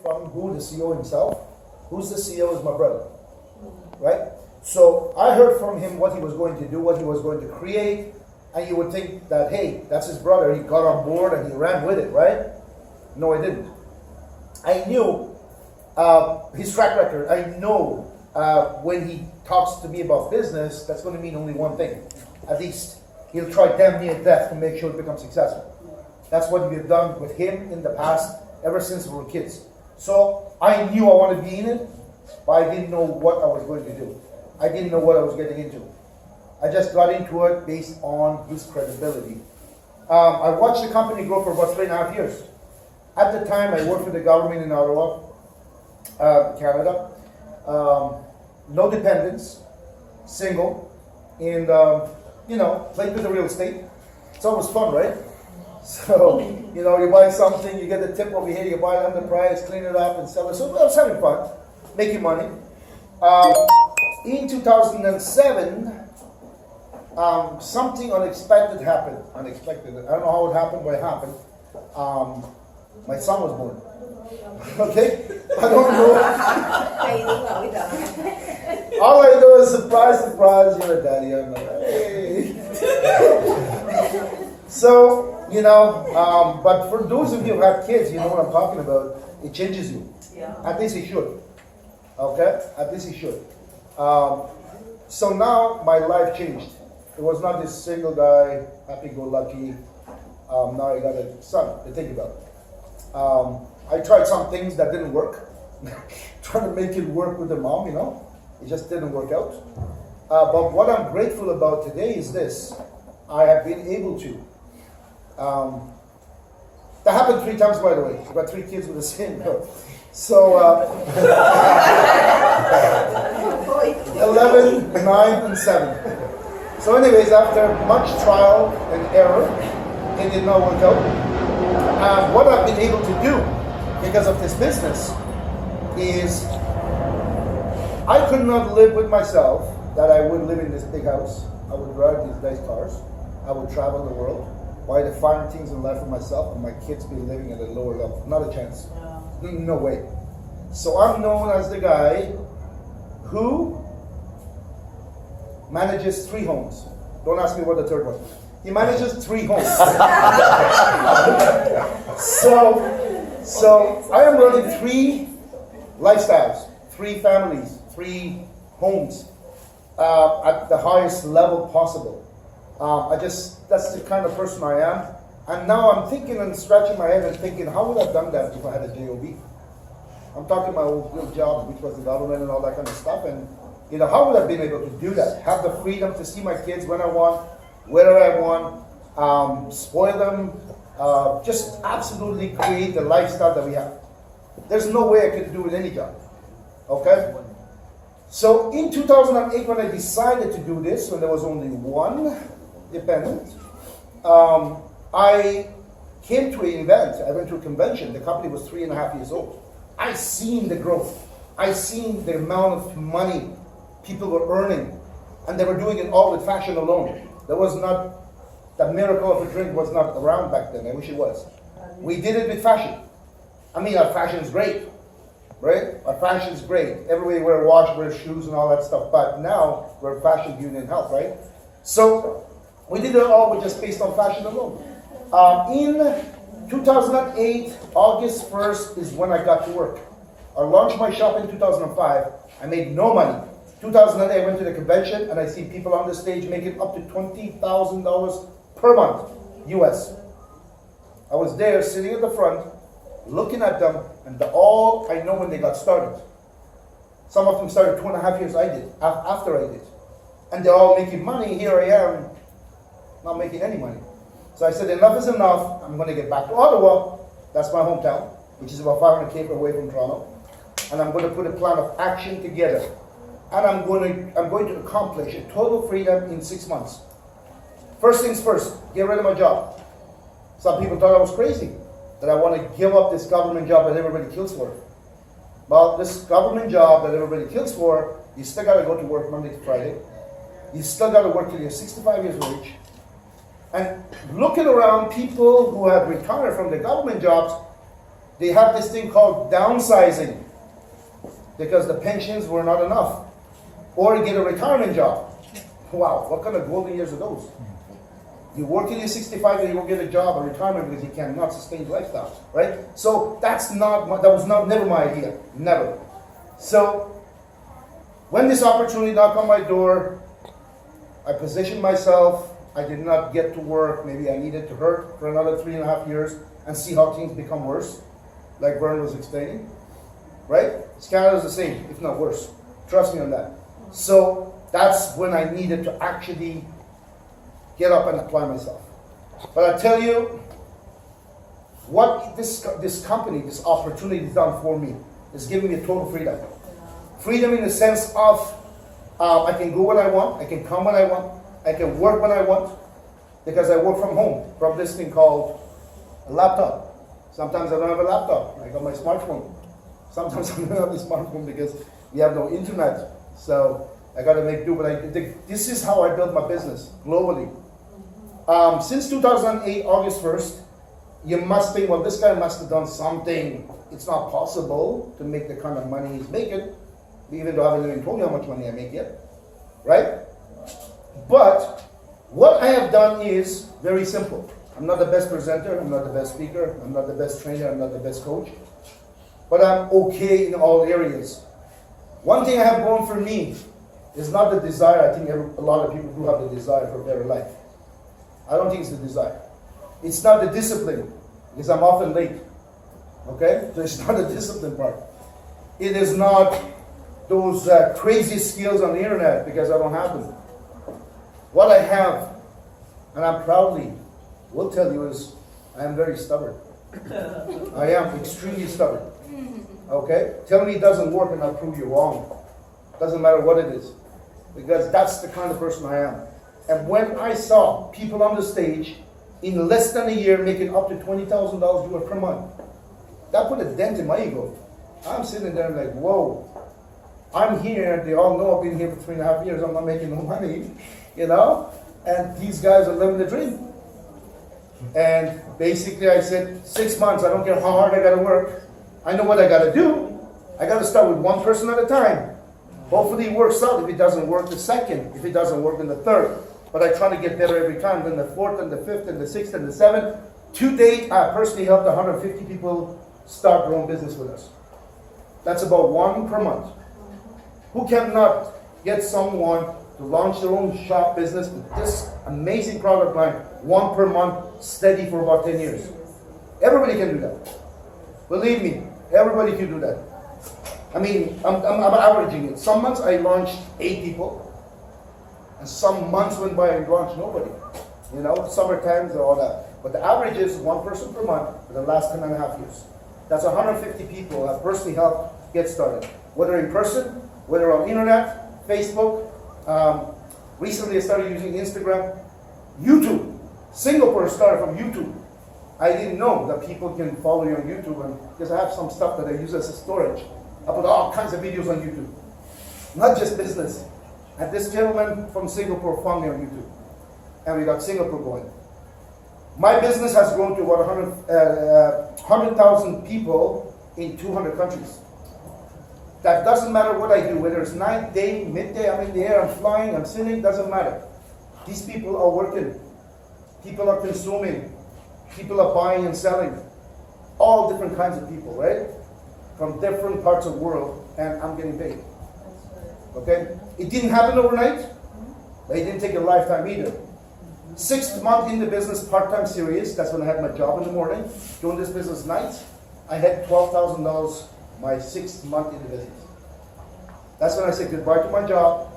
from who? The CEO himself. Who's the CEO is my brother, right? So I heard from him what he was going to do, what he was going to create, and you would think that, hey, that's his brother, he got on board and he ran with it, right? No, I didn't. I knew his track record. I know when he talks to me about business, that's going to mean only one thing. At least he'll try damn near death to make sure it becomes successful. That's what we've done with him in the past, ever since we were kids. So I knew I wanted to be in it, but I didn't know what I was going to do. I didn't know what I was getting into. I just got into it based on his credibility. I watched the company grow for about 3.5 years. At the time, I worked for the government in Ottawa, Canada. No dependents, single, and played with the real estate. It's always fun, right? So, you buy something, you get the tip over here, you buy it under price, clean it up and sell it. So I was having fun, making money. In 2007, something unexpected happened. Unexpected. I don't know how it happened, but it happened. My son was born. Okay? I don't know. All I know is surprise, surprise, you're a daddy. I'm like, hey. So, but for those of you who have kids, you know what I'm talking about. It changes you. Yeah. At least it should. Okay? At least it should. So now my life changed. It was not this single guy, happy-go-lucky. Now I got a son to think about. I tried some things that didn't work. Trying to make it work with the mom, it just didn't work out. But what I'm grateful about today is this. I have been able to. That happened 3 times, by the way. I've got 3 kids with the same girl. So, 11, 9, and 7. So anyways, after much trial and error, it did not work out. What I've been able to do because of this business is I could not live with myself that I would live in this big house. I would drive these nice cars. I would travel the world. Buy the fine things in life for myself, and my kids be living at a lower level. Not a chance. No way. So I'm known as the guy who manages 3 homes. Don't ask me what the third one. He manages 3 homes. So I am running 3 lifestyles, 3 families, 3 homes at the highest level possible. That's the kind of person I am. And now I'm thinking and scratching my head and thinking, how would I have done that if I had a JOB? I'm talking my old real job, which was the government and all that kind of stuff. And, how would I have been able to do that? Have the freedom to see my kids when I want, where I want, spoil them, just absolutely create the lifestyle that we have. There's no way I could do it any job. Okay? So in 2008, when I decided to do this, when there was only 1 dependent, I came to an event. I went to a convention. The company was 3.5 years old. I seen the growth. I seen the amount of money people were earning, and they were doing it all with fashion alone. There was not, the miracle of a drink was not around back then. I wish it was. We did it with fashion. I mean, our fashion is great, right? Our fashion is great. Everybody wear watch, wear shoes, and all that stuff. But now we're fashion, beauty, and health, right? So we did it all just based on fashion alone. In 2008, August 1st is when I got to work. I launched my shop in 2005. I made no money. 2008, I went to the convention and I see people on the stage making up to $20,000 per month, US. I was there sitting at the front, looking at them, and all I know when they got started. Some of them started 2.5 years after I did. And they're all making money. Here I am, not making any money. So I said, enough is enough. I'm going to get back to Ottawa. That's my hometown, which is about 500 km away from Toronto. And I'm going to put a plan of action together. And I'm going to accomplish a total freedom in 6 months. First things first, get rid of my job. Some people thought I was crazy, that I want to give up this government job that everybody kills for. Well, this government job that everybody kills for, you still got to go to work Monday to Friday. You still got to work till you're 65 years of age. And looking around, people who have retired from their government jobs, They have this thing called downsizing because the pensions were not enough. Or get a retirement job. Wow, what kind of golden years are those? You work till you're 65 and you will get a job, a retirement, because you cannot sustain lifestyle, right? So that was never my idea, never. So when this opportunity knocked on my door, I positioned myself. I did not get to work. Maybe I needed to hurt for another 3.5 years and see how things become worse, like Vern was explaining, right? Canada's the same, if not worse. Trust me on that. So that's when I needed to actually get up and apply myself. But I tell you, what this company, this opportunity has done for me is giving me total freedom. Freedom in the sense of I can go when I want, I can come when I want, I can work when I want, because I work from home, from this thing called a laptop. Sometimes I don't have a laptop, I got my smartphone. Sometimes I don't have the smartphone because we have no internet. So I got to make do, but this is how I built my business globally. Since 2008, August 1st, you must think, well, this guy must have done something. It's not possible to make the kind of money he's making, even though I haven't even told you how much money I make yet, right? But what I have done is very simple. I'm not the best presenter, I'm not the best speaker, I'm not the best trainer, I'm not the best coach, but I'm okay in all areas. One thing I have going for me is not the desire. I think a lot of people do have the desire for a better life. I don't think it's the desire. It's not the discipline, because I'm often late. Okay? So it's not the discipline part. It is not those crazy skills on the internet, because I don't have them. What I have, and I'm proudly will tell you, is I am very stubborn. I am extremely stubborn. Okay? Tell me it doesn't work and I'll prove you wrong. Doesn't matter what it is. Because that's the kind of person I am. And when I saw people on the stage in less than a year making up to $20,000 per month, that put a dent in my ego. I'm sitting there like, whoa, I'm here, they all know I've been here for 3.5 years, I'm not making no money, you know? And these guys are living the dream. And basically I said, 6 months, I don't care how hard I gotta work. I know what I gotta do. I gotta start with one person at a time. Hopefully it works out. If it doesn't work, the second. If it doesn't work, then the third. But I try to get better every time. Then the fourth and the fifth and the sixth and the seventh. To date, I personally helped 150 people start their own business with us. That's about one per month. Who cannot get someone to launch their own shop business with this amazing product line, one per month, steady for about 10 years? Everybody can do that. Believe me, everybody can do that. I mean, I'm averaging it. Some months I launched 8 people, and some months went by and launched nobody. You know, summer times and all that. But the average is one person per month for the last 10.5 years. That's 150 people I've personally helped get started. Whether in person, whether on internet, Facebook. Recently I started using Instagram, YouTube. Singapore started from YouTube. I didn't know that people can follow you on YouTube, and because I have some stuff that I use as a storage. I put all kinds of videos on YouTube, not just business. And this gentleman from Singapore found me on YouTube, and we got Singapore going. My business has grown to about 100,000 people in 200 countries. That doesn't matter what I do, whether it's night, day, midday, I'm in the air, I'm flying, I'm sitting, doesn't matter. These people are working. People are consuming. People are buying and selling. All different kinds of people, right? From different parts of the world, and I'm getting paid. Okay? It didn't happen overnight, but it didn't take a lifetime either. 6th month in the business, part-time serious, that's when I had my job in the morning, doing this business nights. I had $12,000 my 6th month in the business. That's when I said goodbye to my job,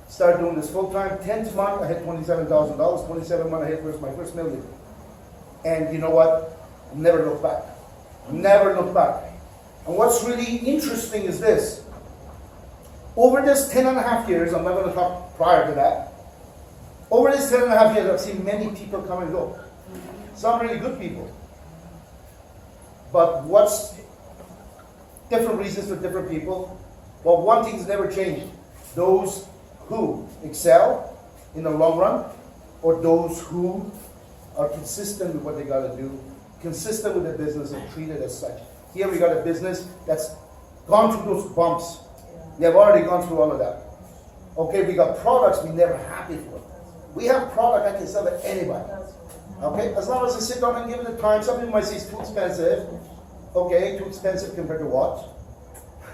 started doing this full-time. 10th month, I had $27,000. 27th month, I had my first million. And you know what? Never look back. Never look back. And what's really interesting is this. Over this 10.5 years, I'm not going to talk prior to that. Over this 10.5 years, I've seen many people come and go. Some really good people. But what's different reasons for different people? Well, one thing's never changed. Those who excel in the long run, or those who are consistent with what they got to do, consistent with the business and treat it as such. Here we got a business that's gone through those bumps. We have already gone through all of that. Okay, we got products we never had before. We have product I can sell to anybody. Okay, as long as I sit down and give it the time. Some people might say it's too expensive. Okay, too expensive compared to what?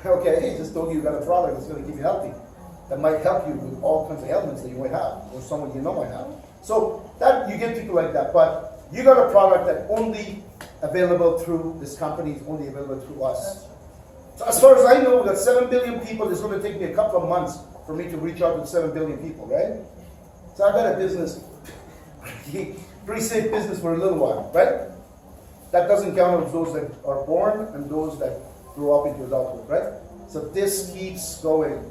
Okay, just told you got a product that's going to keep you healthy. That might help you with all kinds of ailments that you might have, or someone you know might have. So that you get people like that, but you got a product that only available through this company, is only available through us. So as far as I know, we got 7 billion people. It's going to take me a couple of months for me to reach out to 7 billion people, right? So I got a business, pretty safe business for a little while, right? That doesn't count those that are born and those that grow up into adulthood, right? So this keeps going.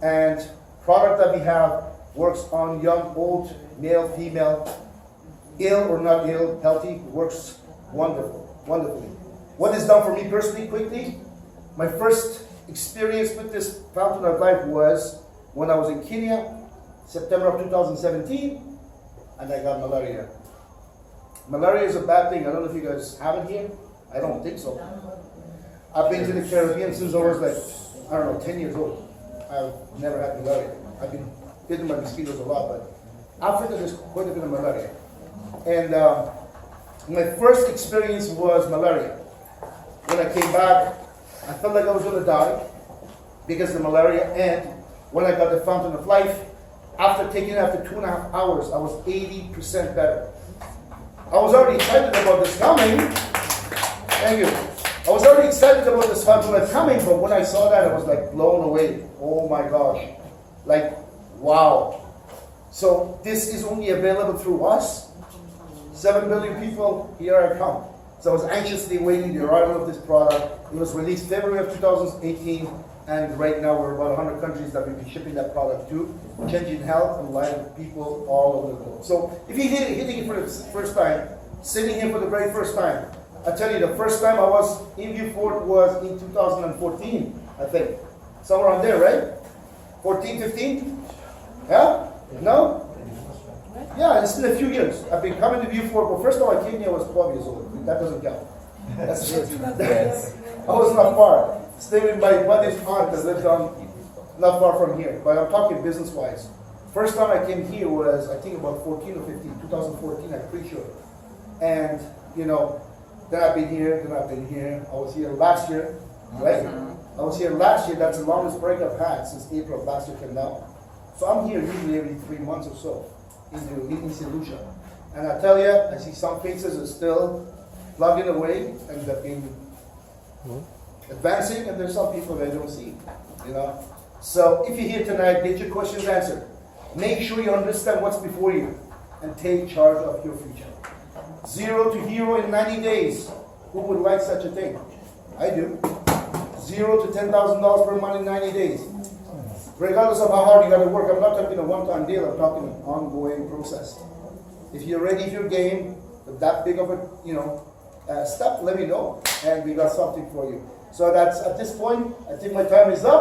And product that we have works on young, old, male, female, ill or not ill, healthy, works wonderfully. What is done for me personally, quickly? My first experience with this fountain of life was when I was in Kenya, September of 2017, and I got malaria. Malaria is a bad thing. I don't know if you guys have it here. I don't think so. I've been to the Caribbean since I was like, I don't know, 10 years old. I've never had malaria. I've been bitten by mosquitoes a lot, but Africa, there's quite a bit of malaria. And my first experience was malaria. When I came back, I felt like I was going to die because of the malaria. And when I got the fountain of life, after taking it after 2.5 hours, I was 80% better. I was already excited about this coming. Thank you. I was already excited about this fountain of life coming, but when I saw that, I was like blown away. Oh my gosh. Like, wow. So this is only available through us. 7 billion people, here I come. So I was anxiously waiting the arrival of this product. It was released February of 2018, and right now we're about 100 countries that we've been shipping that product to, changing health and life of people all over the world. So if you're hitting it for the first time, sitting here for the very first time, I tell you, the first time I was in Viewport was in 2014, I think. Somewhere on there, right? 14, 15? Yeah? No? Yeah, it's been a few years. I've been coming to Viewport, but first time I came here, I was 12 years old. That doesn't count. That's it. I was not far. Staying with my buddy's aunt that lives on not far from here. But I'm talking business-wise. First time I came here was, I think, about 14 or 15, 2014, I'm pretty sure. And, you know, then I've been here, then I've been here. I was here last year, right? I was here last year. That's the longest break I've had since April of last year till now. So I'm here usually every 3 months or so in St. Lucia. And I tell you, I see some faces are still plugging away and they've been advancing, and there's some people that I don't see, you know. So if you're here tonight, get your questions answered. Make sure you understand what's before you and take charge of your future. 0 to hero in 90 days. Who would like such a thing? I do. 0 to $10,000 per month in 90 days. Regardless of how hard you got to work, I'm not talking a one-time deal. I'm talking an ongoing process. If you're ready for your game, with that big of a step, let me know, and we got something for you. So that's at this point. I think my time is up.